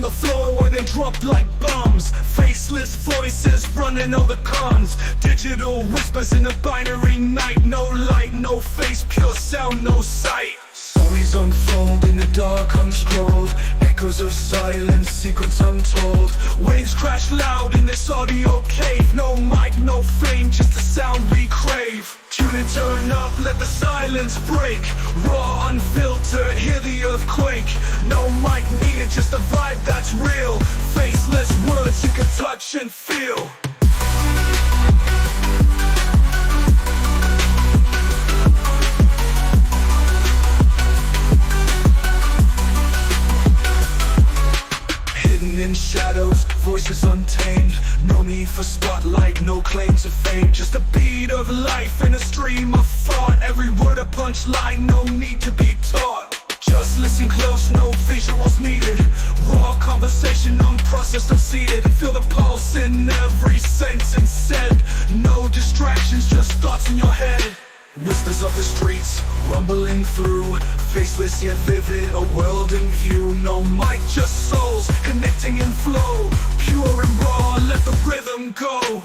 the floor where they drop like bombs. Faceless voices running all the cons. Digital whispers in a binary night. No light, no face, pure sound, no sight. Stories unfold in the dark unscrolled. Echoes of silence, secrets untold. Waves crash loud in this audio cave. No mic, no fame, just the sound we crave. Tune and turn up, let the silence break. Raw, unfiltered, hear the earthquake. No mic needed, just a vibe that's real. Faceless words you can touch and feel. In shadows, voices untamed. No need for spotlight, no claim to fame. Just a beat of life in a stream of thought. Every word a punchline, no need to be taught. Just listen close, no visuals needed. Raw conversation, unprocessed, unseated. Feel the pulse in every sentence said. No distractions, just thoughts in your head. Whispers of the streets, rumbling through. Faceless yet vivid, a world in view. No mic, just souls, connecting in flow. Pure and raw, let the rhythm go.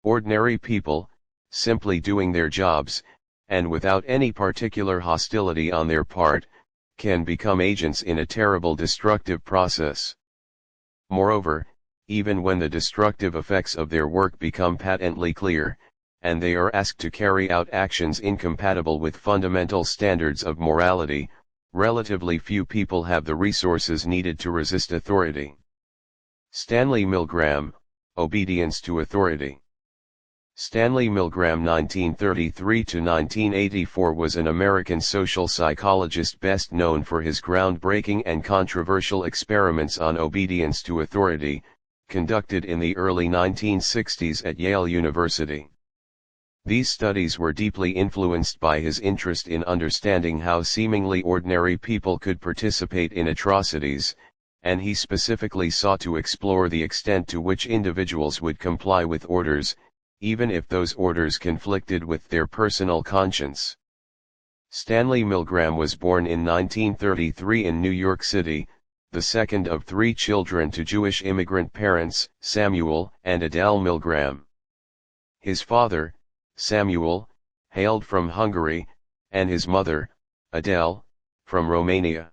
Ordinary people, simply doing their jobs, and without any particular hostility on their part, can become agents in a terrible destructive process. Moreover, even when the destructive effects of their work become patently clear, and they are asked to carry out actions incompatible with fundamental standards of morality, relatively few people have the resources needed to resist authority. Stanley Milgram, Obedience to Authority. Stanley Milgram (1933–1984) was an American social psychologist best known for his groundbreaking and controversial experiments on obedience to authority, conducted in the early 1960s at Yale University. These studies were deeply influenced by his interest in understanding how seemingly ordinary people could participate in atrocities, and he specifically sought to explore the extent to which individuals would comply with orders, even if those orders conflicted with their personal conscience. Stanley Milgram was born in 1933 in New York City, the second of three children to Jewish immigrant parents, Samuel and Adele Milgram. His father, Samuel, hailed from Hungary, and his mother, Adele, from Romania.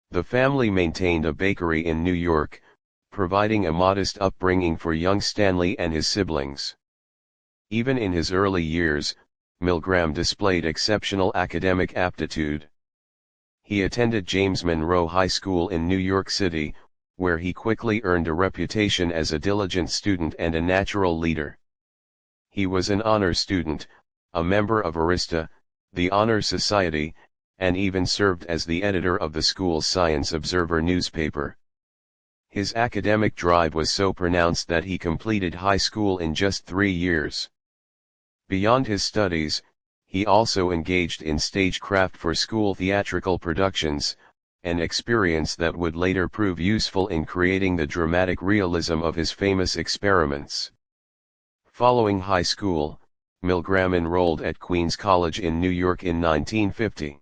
The family maintained a bakery in New York, providing a modest upbringing for young Stanley and his siblings. Even in his early years, Milgram displayed exceptional academic aptitude. He attended James Monroe High School in New York City, where he quickly earned a reputation as a diligent student and a natural leader. He was an honor student, a member of Arista, the Honor Society, and even served as the editor of the school's Science Observer newspaper. His academic drive was so pronounced that he completed high school in just 3 years. Beyond his studies, he also engaged in stagecraft for school theatrical productions, an experience that would later prove useful in creating the dramatic realism of his famous experiments. Following high school, Milgram enrolled at Queens College in New York in 1950.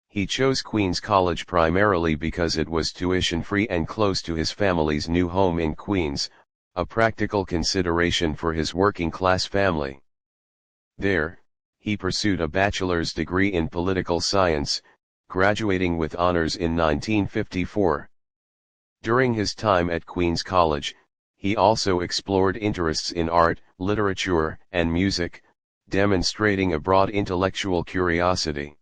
He chose Queens College primarily because it was tuition-free and close to his family's new home in Queens, a practical consideration for his working-class family. There, he pursued a bachelor's degree in political science, graduating with honors in 1954. During his time at Queens College, he also explored interests in art, literature, and music, demonstrating a broad intellectual curiosity.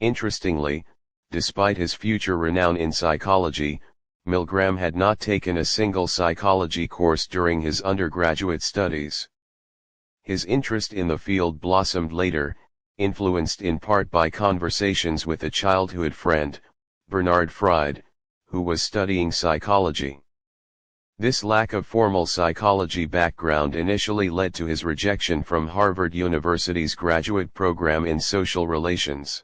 Interestingly, despite his future renown in psychology, Milgram had not taken a single psychology course during his undergraduate studies. His interest in the field blossomed later, influenced in part by conversations with a childhood friend, Bernard Fried, who was studying psychology. This lack of formal psychology background initially led to his rejection from Harvard University's graduate program in social relations.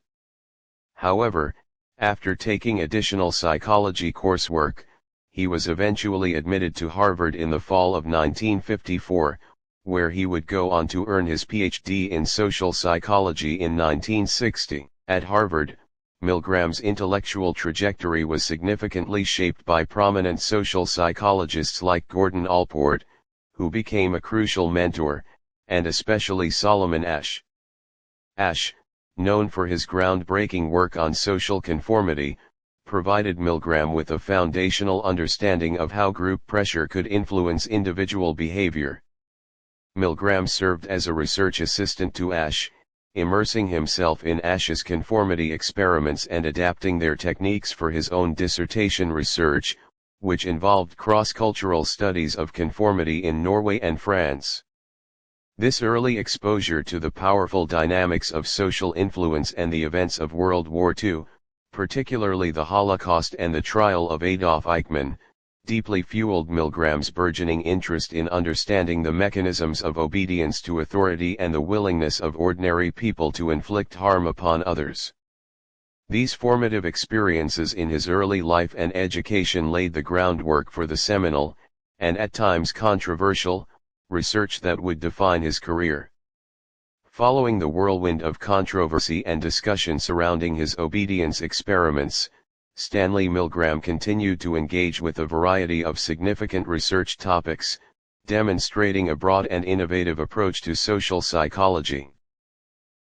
However, after taking additional psychology coursework, he was eventually admitted to Harvard in the fall of 1954, where he would go on to earn his PhD in social psychology in 1960. At Harvard, Milgram's intellectual trajectory was significantly shaped by prominent social psychologists like Gordon Allport, who became a crucial mentor, and especially Solomon Asch. Asch, known for his groundbreaking work on social conformity, provided Milgram with a foundational understanding of how group pressure could influence individual behavior. Milgram served as a research assistant to Asch, immersing himself in Asch's conformity experiments and adapting their techniques for his own dissertation research, which involved cross-cultural studies of conformity in Norway and France. This early exposure to the powerful dynamics of social influence and the events of World War II, particularly the Holocaust and the trial of Adolf Eichmann, deeply fueled Milgram's burgeoning interest in understanding the mechanisms of obedience to authority and the willingness of ordinary people to inflict harm upon others. These formative experiences in his early life and education laid the groundwork for the seminal, and at times controversial, research that would define his career. Following the whirlwind of controversy and discussion surrounding his obedience experiments, Stanley Milgram continued to engage with a variety of significant research topics, demonstrating a broad and innovative approach to social psychology.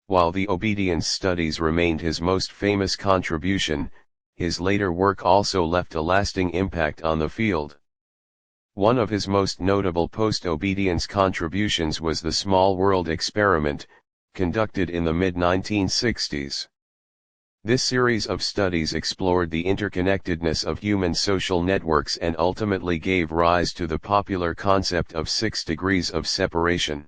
While the obedience studies remained his most famous contribution, his later work also left a lasting impact on the field. One of his most notable post-obedience contributions was the Small World experiment, conducted in the mid-1960s. This series of studies explored the interconnectedness of human social networks and ultimately gave rise to the popular concept of 6 degrees of separation.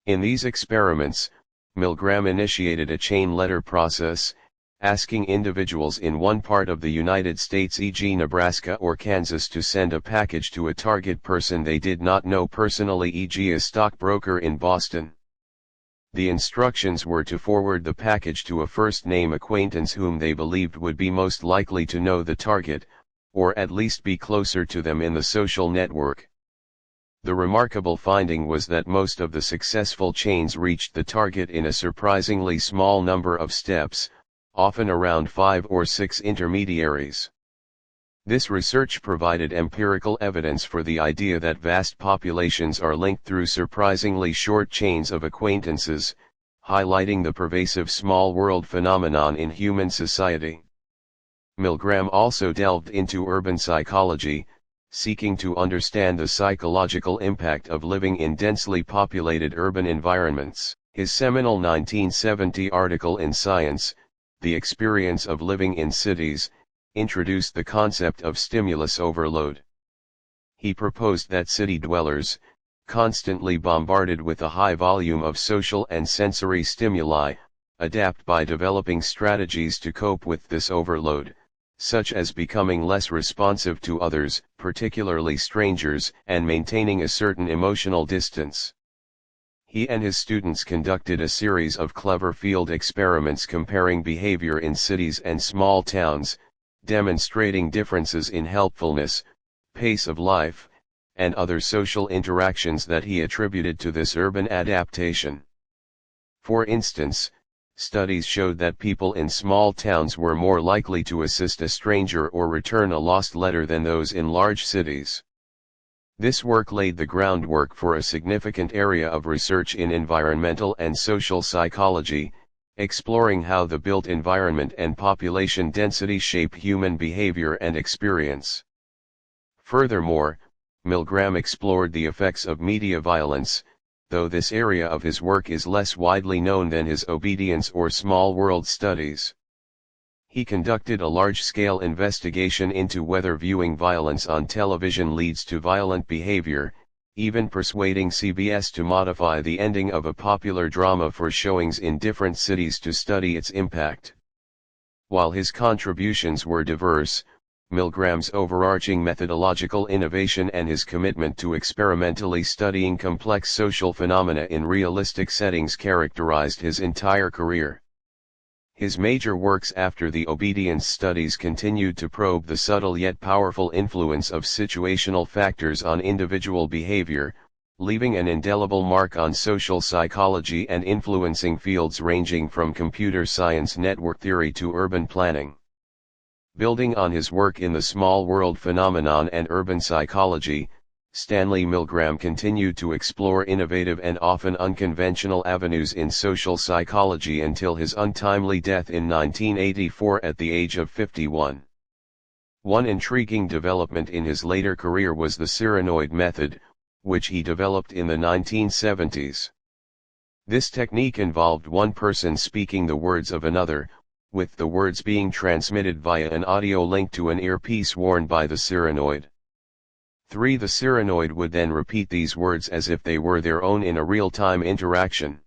In these experiments, Milgram initiated a chain letter process, asking individuals in one part of the United States, e.g. Nebraska or Kansas, to send a package to a target person they did not know personally, e.g. a stockbroker in Boston. The instructions were to forward the package to a first-name acquaintance whom they believed would be most likely to know the target, or at least be closer to them in the social network. The remarkable finding was that most of the successful chains reached the target in a surprisingly small number of steps, often around 5 or 6 intermediaries. This research provided empirical evidence for the idea that vast populations are linked through surprisingly short chains of acquaintances, highlighting the pervasive small world phenomenon in human society. Milgram also delved into urban psychology, seeking to understand the psychological impact of living in densely populated urban environments. His seminal 1970 article in Science, The Experience of Living in Cities, introduced the concept of stimulus overload. He proposed that city dwellers, constantly bombarded with a high volume of social and sensory stimuli, adapt by developing strategies to cope with this overload, such as becoming less responsive to others, particularly strangers, and maintaining a certain emotional distance. He and his students conducted a series of clever field experiments comparing behavior in cities and small towns, demonstrating differences in helpfulness, pace of life, and other social interactions that he attributed to this urban adaptation. For instance, studies showed that people in small towns were more likely to assist a stranger or return a lost letter than those in large cities. This work laid the groundwork for a significant area of research in environmental and social psychology, exploring how the built environment and population density shape human behavior and experience. Furthermore, Milgram explored the effects of media violence, though this area of his work is less widely known than his obedience or small world studies. He conducted a large-scale investigation into whether viewing violence on television leads to violent behavior, even persuading CBS to modify the ending of a popular drama for showings in different cities to study its impact. While his contributions were diverse, Milgram's overarching methodological innovation and his commitment to experimentally studying complex social phenomena in realistic settings characterized his entire career. His major works after the obedience studies continued to probe the subtle yet powerful influence of situational factors on individual behavior, leaving an indelible mark on social psychology and influencing fields ranging from computer science, network theory to urban planning. Building on his work in the small world phenomenon and urban psychology, Stanley Milgram continued to explore innovative and often unconventional avenues in social psychology until his untimely death in 1984 at the age of 51. One intriguing development in his later career was the Cyranoid method, which he developed in the 1970s. This technique involved one person speaking the words of another, with the words being transmitted via an audio link to an earpiece worn by the Cyranoid. The Cyranoid would then repeat these words as if they were their own in a real-time interaction.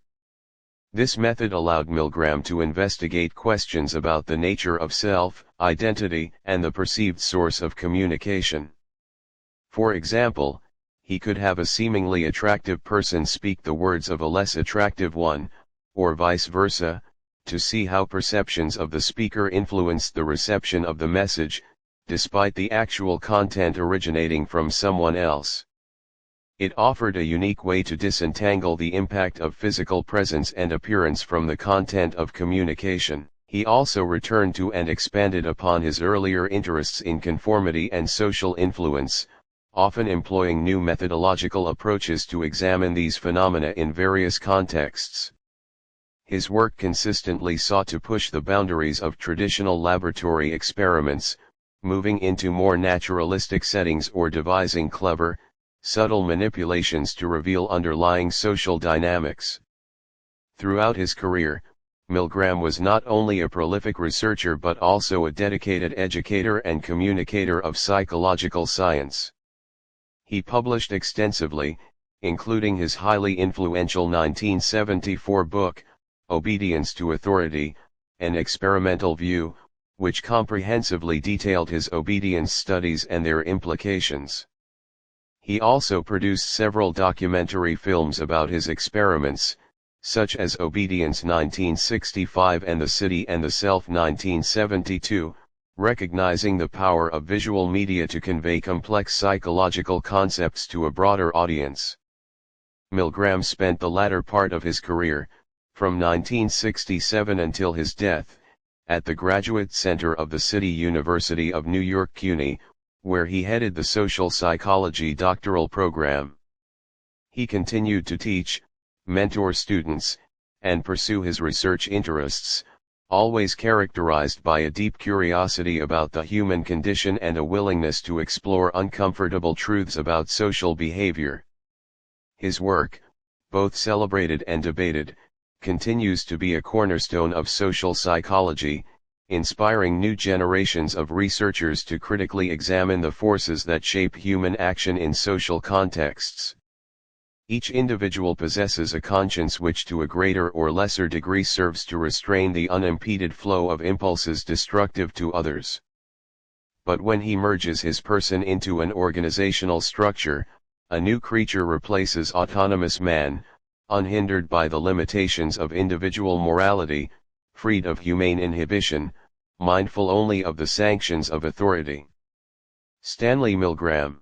This method allowed Milgram to investigate questions about the nature of self, identity, and the perceived source of communication. For example, he could have a seemingly attractive person speak the words of a less attractive one, or vice versa, to see how perceptions of the speaker influenced the reception of the message, despite the actual content originating from someone else. It offered a unique way to disentangle the impact of physical presence and appearance from the content of communication. He also returned to and expanded upon his earlier interests in conformity and social influence, often employing new methodological approaches to examine these phenomena in various contexts. His work consistently sought to push the boundaries of traditional laboratory experiments, moving into more naturalistic settings or devising clever, subtle manipulations to reveal underlying social dynamics. Throughout his career, Milgram was not only a prolific researcher but also a dedicated educator and communicator of psychological science. He published extensively, including his highly influential 1974 book, Obedience to Authority, An Experimental View, which comprehensively detailed his obedience studies and their implications. He also produced several documentary films about his experiments, such as Obedience 1965 and The City and the Self 1972, recognizing the power of visual media to convey complex psychological concepts to a broader audience. Milgram spent the latter part of his career, from 1967 until his death, at the Graduate Center of the City University of New York CUNY, where he headed the social psychology doctoral program. He continued to teach, mentor students, and pursue his research interests, always characterized by a deep curiosity about the human condition and a willingness to explore uncomfortable truths about social behavior. His work, both celebrated and debated, continues to be a cornerstone of social psychology, inspiring new generations of researchers to critically examine the forces that shape human action in social contexts. Each individual possesses a conscience which to a greater or lesser degree serves to restrain the unimpeded flow of impulses destructive to others. But when he merges his person into an organizational structure, a new creature replaces autonomous man, unhindered by the limitations of individual morality, freed of humane inhibition, mindful only of the sanctions of authority. Stanley Milgram.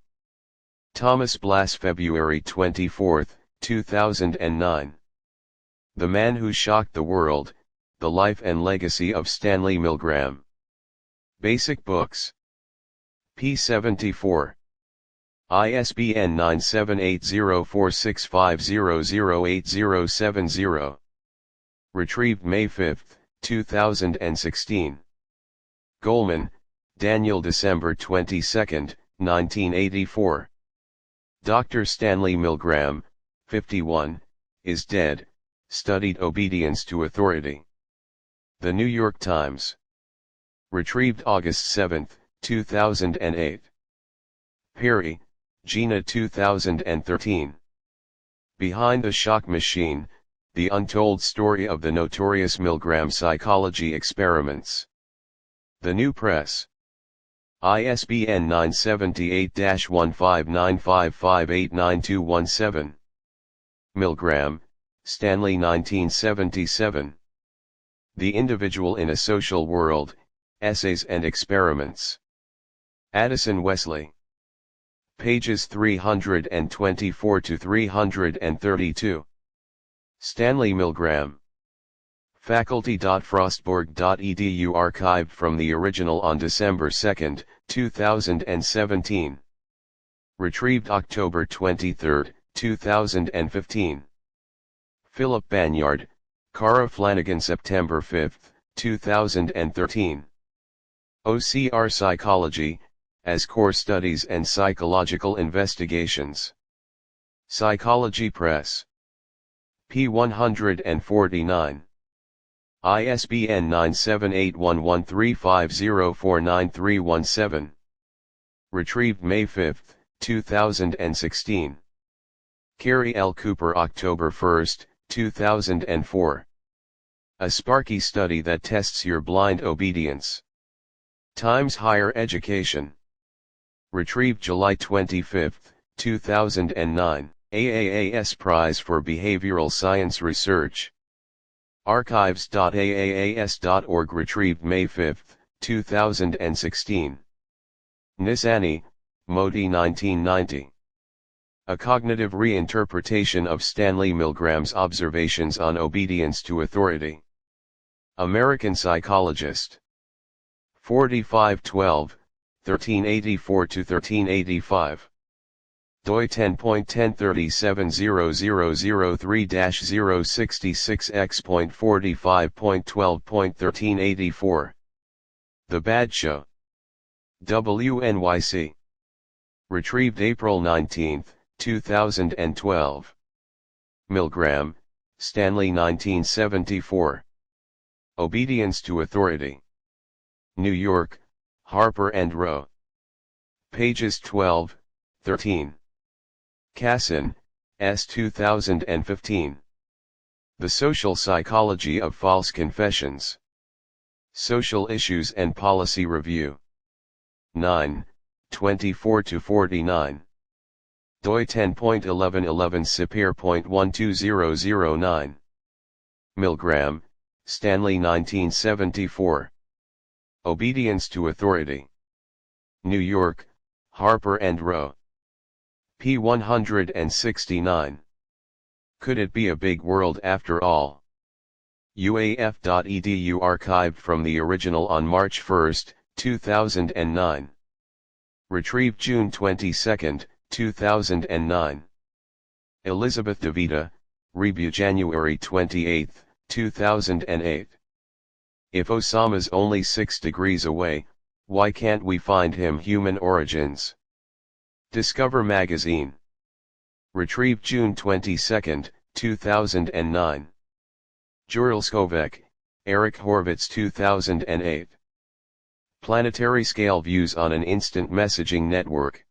Thomas Blass, February 24, 2009. The Man Who Shocked the World, The Life and Legacy of Stanley Milgram. Basic Books. p. 74. ISBN 9780465008070. Retrieved May 5, 2016. Goleman, Daniel, December 22, 1984. Dr. Stanley Milgram, 51, is dead, studied obedience to authority. The New York Times. Retrieved August 7, 2008. Perry, Gina, 2013. Behind the Shock Machine, The Untold Story of the Notorious Milgram Psychology Experiments. The New Press. ISBN 978-1595589217. Milgram, Stanley 1977. The Individual in a Social World, Essays and Experiments. Addison Wesley. Pages 324 to 332. Stanley Milgram. Faculty.frostburg.edu, archived from the original on December 2, 2017. Retrieved October 23, 2015. Philip Banyard, Cara Flanagan, September 5, 2013. OCR Psychology, as Core Studies and Psychological Investigations. Psychology Press. p. 149. ISBN 9781135049317. Retrieved May 5, 2016. Carrie L. Cooper, October 1, 2004. A Sparky Study That Tests Your Blind Obedience. Times Higher Education. Retrieved July 25, 2009. AAAS Prize for Behavioral Science Research. Archives.aaas.org. Retrieved May 5, 2016. Nisani, Modi, 1990. A Cognitive Reinterpretation of Stanley Milgram's Observations on Obedience to Authority. American Psychologist. 4512, 1384-1385. doi 10.10370003-066x.45.12.1384. The Bad Show. WNYC. Retrieved April 19, 2012. Milgram, Stanley 1974. Obedience to Authority. New York, Harper & Row. Pages 12, 13. Casson, S. 2015. The Social Psychology of False Confessions. Social Issues and Policy Review. 9, 24-49. doi 10.1111 Sapir.12009. Milgram, Stanley 1974. Obedience to Authority. New York, Harper & Row. p. 169. Could it be a big world after all? UAF.edu, archived from the original on March 1, 2009. Retrieved June 22, 2009. Elizabeth DeVita, Review January 28, 2008. If Osama's only 6 degrees away, why can't we find him? Human Origins. Discover Magazine. Retrieved June 22, 2009. Jurelskovic, Eric Horvitz, 2008. Planetary Scale Views on an Instant Messaging Network.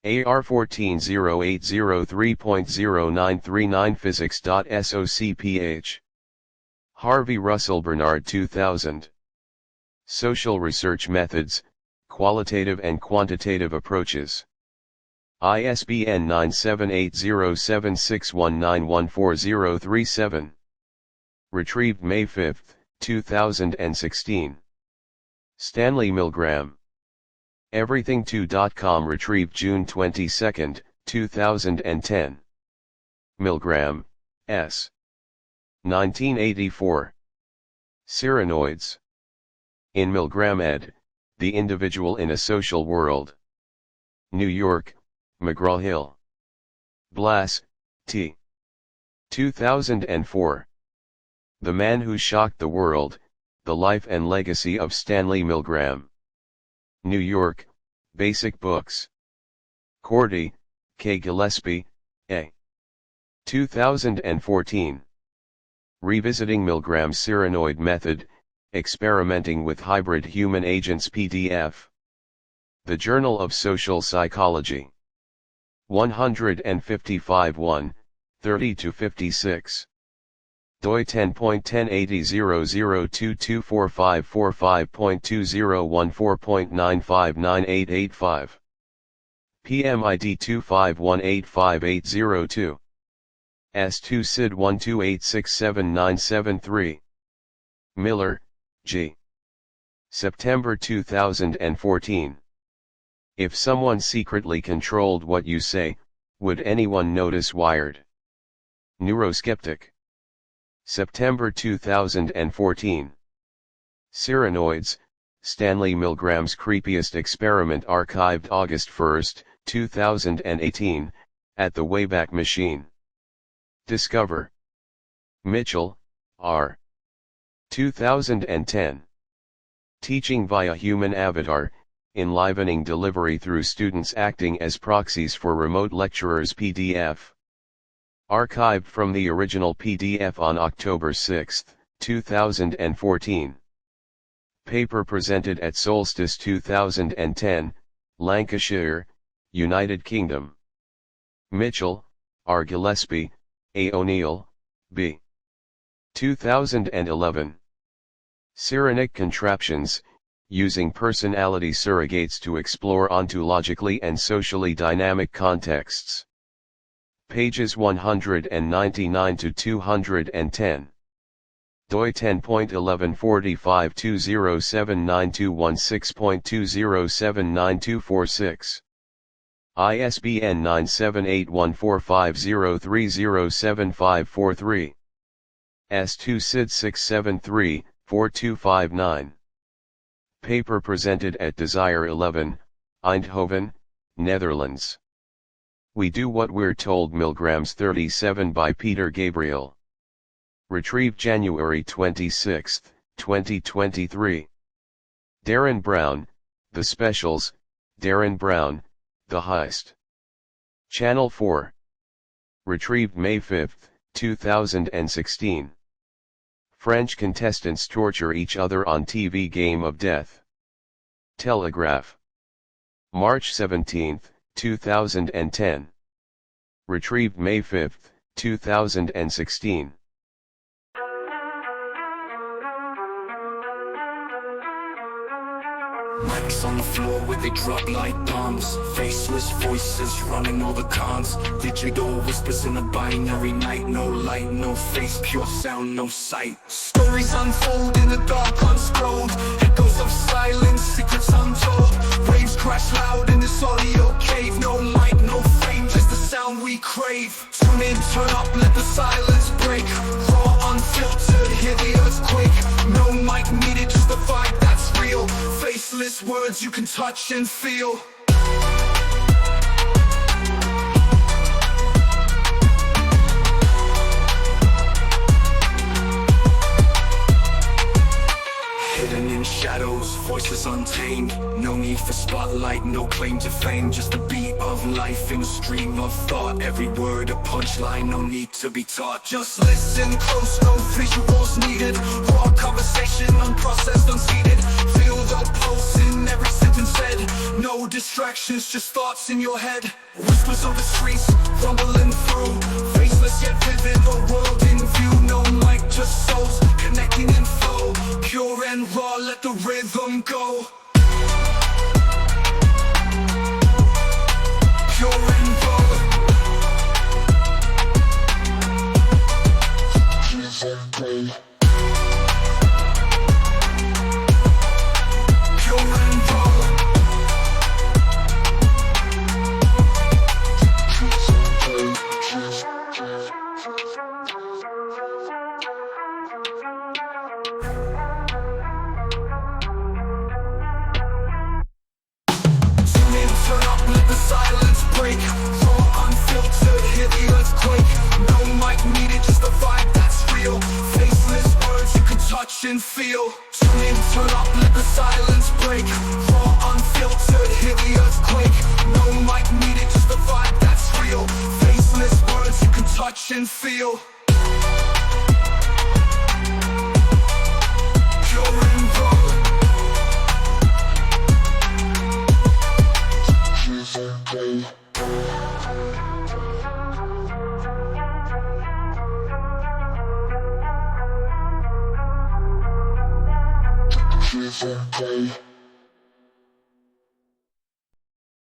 AR 140803.0939 Physics.SOCPH. Harvey Russell Bernard, 2000. Social Research Methods, Qualitative and Quantitative Approaches. ISBN 9780761914037. Retrieved May 5, 2016. Stanley Milgram. Everything2.com. Retrieved June 22, 2010. Milgram, S. 1984. Cyranoids. In Milgram ed., The Individual in a Social World. New York, McGraw-Hill. Blass, T. 2004. The Man Who Shocked the World, The Life and Legacy of Stanley Milgram. New York, Basic Books. Cordy, K. Gillespie, A. 2014. Revisiting Milgram's Cyranoid Method, Experimenting with Hybrid Human Agents, PDF. The Journal of Social Psychology. 155 1, 30-56. doi 10.1080022455.2014.959885. PMID 25185802. S2 SID 128679773. Miller, G. September 2014. If someone secretly controlled what you say, would anyone notice? Wired. Neuroskeptic. September 2014. Cyranoids, Stanley Milgram's creepiest experiment, archived August 1, 2018, at the Wayback Machine. Discover. Mitchell, R. 2010. Teaching via Human Avatar, Enlivening Delivery Through Students Acting as Proxies for Remote Lecturers, PDF. Archived from the original PDF on October 6, 2014. Paper presented at Solstice 2010, Lancashire, United Kingdom. Mitchell, R. Gillespie, A. O'Neill, B. 2011. Cyranic Contraptions, Using Personality Surrogates to Explore Ontologically and Socially Dynamic Contexts. Pages 199 to 210. doi 10.114520792116.20792246. ISBN 9781450307543. S2 SID 673-4259. Paper presented at Desire 11, Eindhoven, Netherlands. We Do What We're Told, Milgrams 37 by Peter Gabriel. Retrieved January 26, 2023. Darren Brown, The Specials, Darren Brown, The Heist. Channel 4. Retrieved May 5, 2016. French contestants torture each other on TV Game of Death. Telegraph. March 17, 2010. Retrieved May 5, 2016. Mics on the floor where they drop like bombs. Faceless voices running all the cons. Digital whispers in a binary night. No light, no face, pure sound, no sight. Stories unfold in the dark, unscrolled. Echoes of silence, secrets untold. Waves crash loud in this audio cave. No mic, no fame, just the sound we crave. Tune in, turn up, let the silence break. Raw, unfiltered, hear the earthquake. No mic needed, just the vibe that's real. Faceless words you can touch and feel. Hidden in shadows, voices untamed. No need for spotlight, no claim to fame. Just a beat of life in a stream of thought. Every word a punchline, no need to be taught. Just listen close, no visuals needed. Raw conversation, unprocessed, unseated. Feel the pulse in every sentence said. No distractions, just thoughts in your head. Whispers of the streets, rumbling through. Faceless yet vivid, a world in view. No mic, just souls, connecting in flow. Pure and raw, let the rhythm go. Pure and raw. Pure and raw. Silence break, raw, unfiltered, hear the earthquake. No mic needed, just the vibe that's real. Faceless words you can touch and feel. Tune in, turn up, let the silence break. Raw, unfiltered, hear the earthquake. No mic needed, just the vibe that's real. Faceless words you can touch and feel. Pure and raw. is a day.